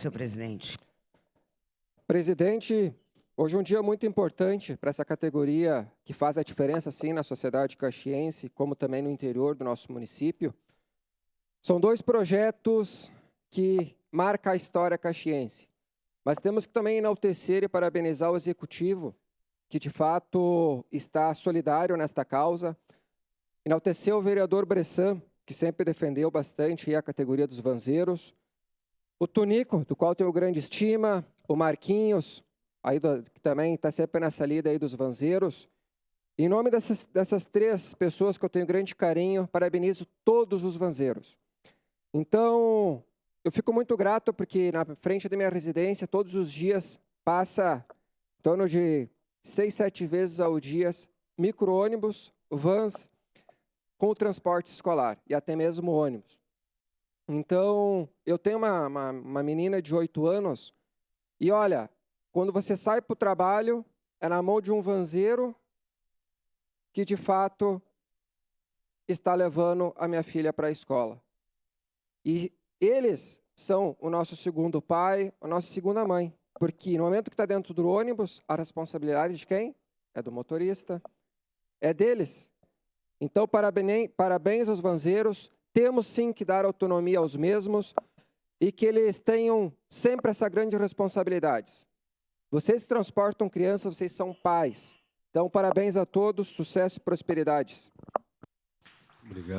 Senhor presidente. Presidente, hoje é um dia muito importante para essa categoria que faz a diferença, sim, na sociedade caxiense, como também no interior do nosso município. São dois projetos que marcam a história caxiense, mas temos que também enaltecer e parabenizar o Executivo, que de fato está solidário nesta causa, enaltecer o vereador Bressan, que sempre defendeu bastante a categoria dos vanzeiros, o Tunico, do qual tenho grande estima, o Marquinhos, que também está sempre nessa lida aí dos vanzeiros. Em nome dessas três pessoas que eu tenho grande carinho, parabenizo todos os vanzeiros. Então, eu fico muito grato porque na frente da minha residência, todos os dias, passa em torno de 6, 7 vezes ao dia, micro-ônibus, vans, com o transporte escolar e até mesmo ônibus. Então, eu tenho uma menina de 8 anos e, olha, quando você sai para o trabalho, é na mão de um vanzeiro que, de fato, está levando a minha filha para a escola. E eles são o nosso segundo pai, a nossa segunda mãe, porque no momento que está dentro do ônibus, a responsabilidade de quem? É do motorista, é deles. Então, parabéns aos vanzeiros. Temos sim que dar autonomia aos mesmos e que eles tenham sempre essa grande responsabilidade. Vocês transportam crianças, vocês são pais. Então, parabéns a todos, sucesso e prosperidades. Obrigado.